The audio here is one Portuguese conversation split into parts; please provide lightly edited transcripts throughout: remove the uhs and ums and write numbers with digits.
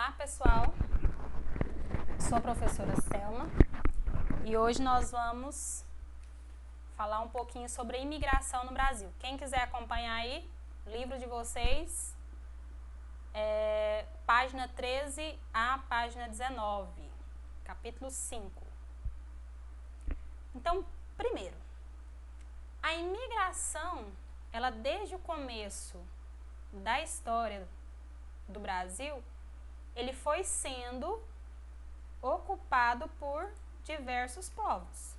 Olá, pessoal. Sou a professora Selma e hoje nós vamos falar um pouquinho sobre a imigração no Brasil. Quem quiser acompanhar aí, livro de vocês, página 13 a página 19, capítulo 5. Então, primeiro, a imigração, ela desde o começo da história do Brasil, ele foi sendo ocupado por diversos povos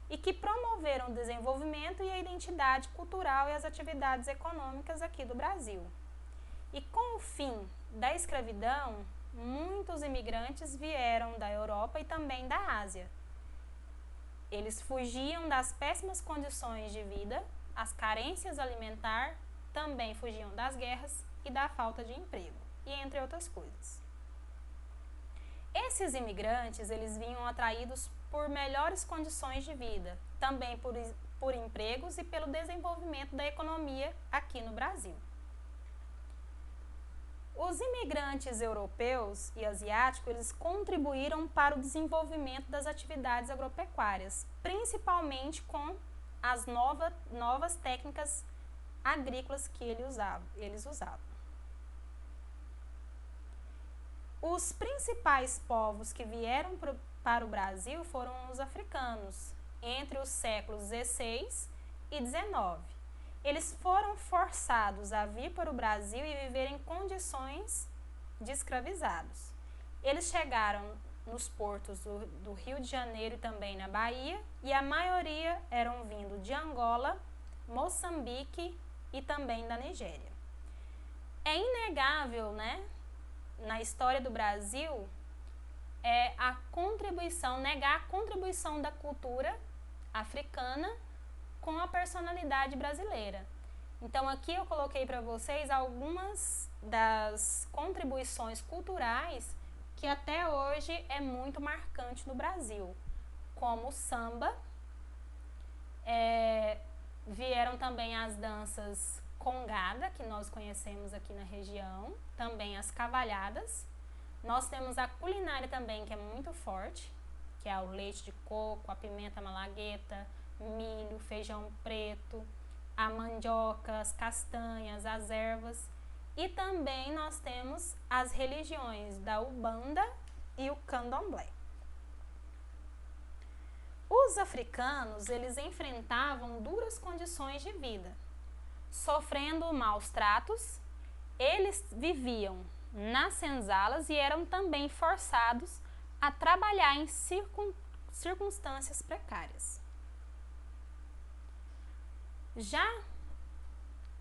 e que promoveram o desenvolvimento e a identidade cultural e as atividades econômicas aqui do Brasil. E com o fim da escravidão, muitos imigrantes vieram da Europa e também da Ásia. Eles fugiam das péssimas condições de vida, as carências alimentares, também fugiam das guerras e da falta de emprego, e entre outras coisas. Esses imigrantes, eles vinham atraídos por melhores condições de vida, também por empregos e pelo desenvolvimento da economia aqui no Brasil. Os imigrantes europeus e asiáticos, eles contribuíram para o desenvolvimento das atividades agropecuárias, principalmente com as novas técnicas agrícolas que eles usavam. Os principais povos que vieram para o Brasil foram os africanos, entre os séculos XVI e XIX. Eles foram forçados a vir para o Brasil e viver em condições de escravizados. Eles chegaram nos portos do Rio de Janeiro e também na Bahia, e a maioria eram vindo de Angola, Moçambique e também da Nigéria. É inegável, né, na história do Brasil, negar a contribuição da cultura africana com a personalidade brasileira. Então aqui eu coloquei para vocês algumas das contribuições culturais que até hoje é muito marcante no Brasil, como o samba, vieram também as danças congada, que nós conhecemos aqui na região, também as cavalhadas. Nós temos a culinária também, que é muito forte, que é o leite de coco, a pimenta malagueta, milho, feijão preto, a mandioca, as castanhas, as ervas. E também nós temos as religiões da Umbanda e o Candomblé. Os africanos, eles enfrentavam duras condições de vida, sofrendo maus tratos. Eles viviam nas senzalas e eram também forçados a trabalhar em circunstâncias precárias. Já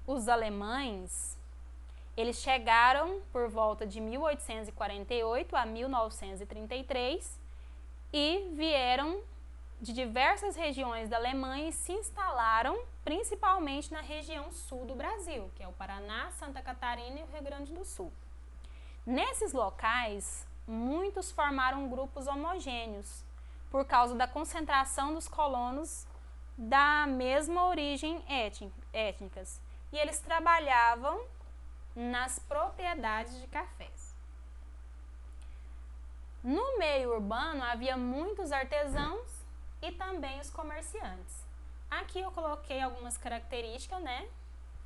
os alemães, eles chegaram por volta de 1848 a 1933 e vieram de diversas regiões da Alemanha e se instalaram principalmente na região sul do Brasil, que é o Paraná, Santa Catarina e o Rio Grande do Sul. Nesses locais, muitos formaram grupos homogêneos, por causa da concentração dos colonos da mesma origem étnicas, e eles trabalhavam nas propriedades de cafés. No meio urbano havia muitos artesãos e também os comerciantes. Aqui eu coloquei algumas características, né,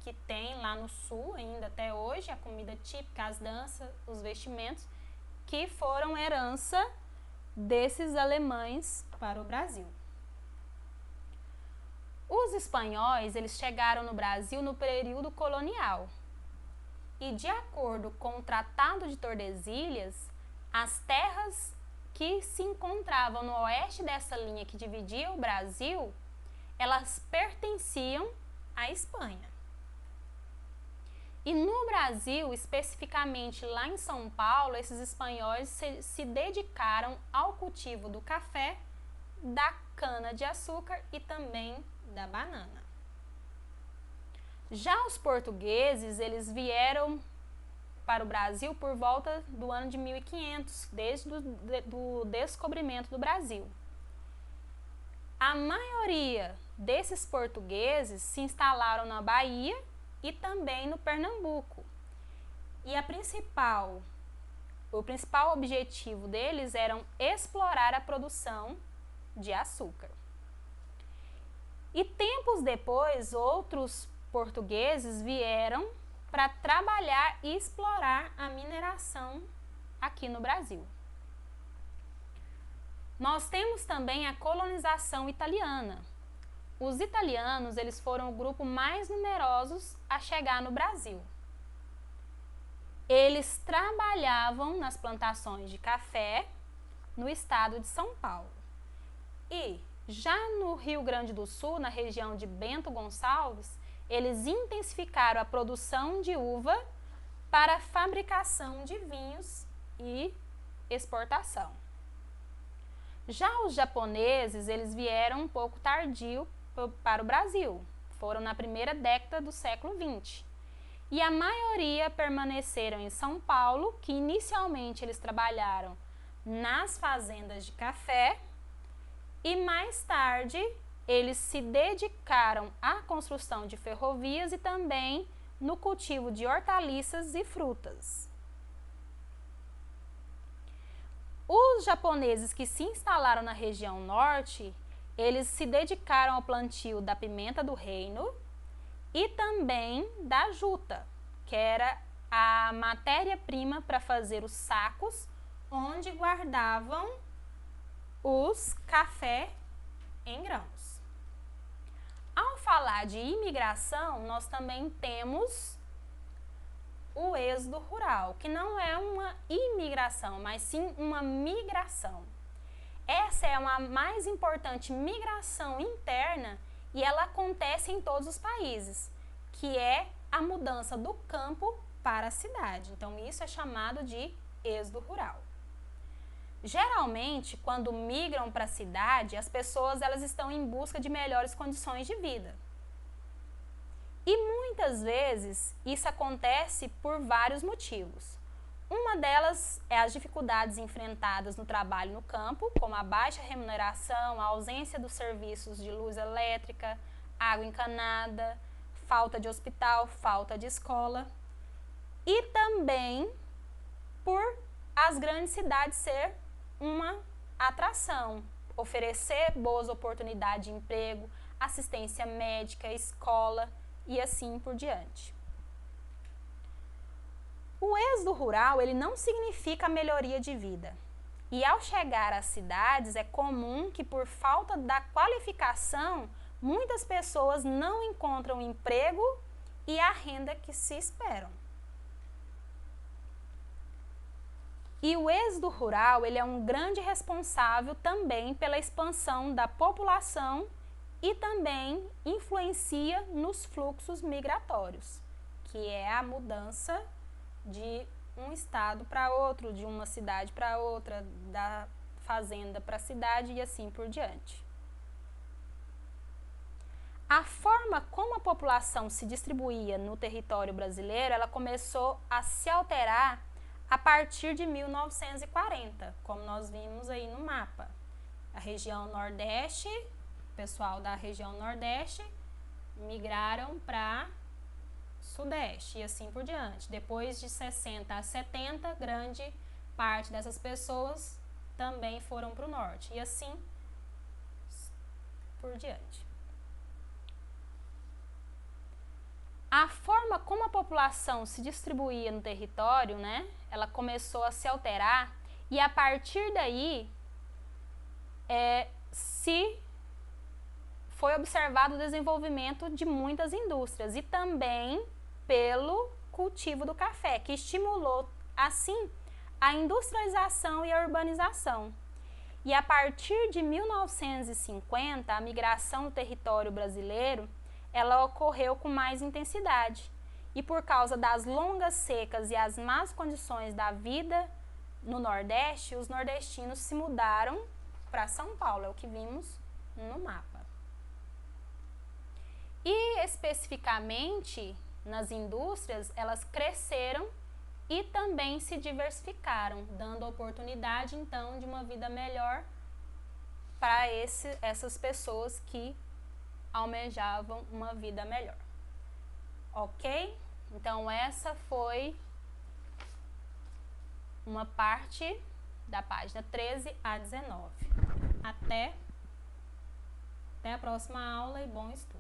que tem lá no sul ainda até hoje, a comida típica, as danças, os vestimentos, que foram herança desses alemães para o Brasil. Os espanhóis, eles chegaram no Brasil no período colonial. E de acordo com o Tratado de Tordesilhas, as terras que se encontravam no oeste dessa linha que dividia o Brasil, elas pertenciam à Espanha. E no Brasil, especificamente lá em São Paulo, esses espanhóis se dedicaram ao cultivo do café, da cana-de-açúcar e também da banana. Já os portugueses, eles vieram para o Brasil por volta do ano de 1500, desde o descobrimento do Brasil. A maioria desses portugueses se instalaram na Bahia e também no Pernambuco. E o principal objetivo deles era explorar a produção de açúcar. E tempos depois, outros portugueses vieram para trabalhar e explorar a mineração aqui no Brasil. Nós temos também a colonização italiana. Os italianos, eles foram o grupo mais numerosos a chegar no Brasil. Eles trabalhavam nas plantações de café no estado de São Paulo. E já no Rio Grande do Sul, na região de Bento Gonçalves, eles intensificaram a produção de uva para a fabricação de vinhos e exportação. Já os japoneses, eles vieram um pouco tardio para o Brasil, foram na primeira década do século XX. E a maioria permaneceram em São Paulo, que inicialmente eles trabalharam nas fazendas de café e mais tarde eles se dedicaram à construção de ferrovias e também no cultivo de hortaliças e frutas. Os japoneses que se instalaram na região norte, eles se dedicaram ao plantio da pimenta do reino e também da juta, que era a matéria-prima para fazer os sacos onde guardavam os café em grãos. Ao falar de imigração, nós também temos o êxodo rural, que não é uma imigração, mas sim uma migração. Essa é a mais importante migração interna e ela acontece em todos os países, que é a mudança do campo para a cidade. Então, isso é chamado de êxodo rural. Geralmente, quando migram para a cidade, as pessoas elas estão em busca de melhores condições de vida. E muitas vezes isso acontece por vários motivos. Uma delas é as dificuldades enfrentadas no trabalho no campo, como a baixa remuneração, a ausência dos serviços de luz elétrica, água encanada, falta de hospital, falta de escola. E também por as grandes cidades ser uma atração, oferecer boas oportunidades de emprego, assistência médica, escola e assim por diante. O êxodo rural, ele não significa melhoria de vida. E ao chegar às cidades, é comum que por falta da qualificação, muitas pessoas não encontram emprego e a renda que se esperam. E o êxodo rural, ele é um grande responsável também pela expansão da população e também influencia nos fluxos migratórios, que é a mudança de um estado para outro, de uma cidade para outra, da fazenda para a cidade e assim por diante. A forma como a população se distribuía no território brasileiro, ela começou a se alterar a partir de 1940, como nós vimos aí no mapa. A região Nordeste, o pessoal da região Nordeste migraram para Sudeste e assim por diante. Depois de 60 a 70, grande parte dessas pessoas também foram para o Norte e assim por diante. A forma como a população se distribuía no território, né, ela começou a se alterar e a partir daí se foi observado o desenvolvimento de muitas indústrias e também pelo cultivo do café, que estimulou, assim, a industrialização e a urbanização. E a partir de 1950, a migração no território brasileiro, ela ocorreu com mais intensidade. E por causa das longas secas e as más condições da vida no Nordeste, os nordestinos se mudaram para São Paulo, é o que vimos no mapa. E especificamente nas indústrias, elas cresceram e também se diversificaram, dando oportunidade então de uma vida melhor para essas pessoas que almejavam uma vida melhor. Ok? Então essa foi uma parte da página 13 a 19. Até a próxima aula e bom estudo.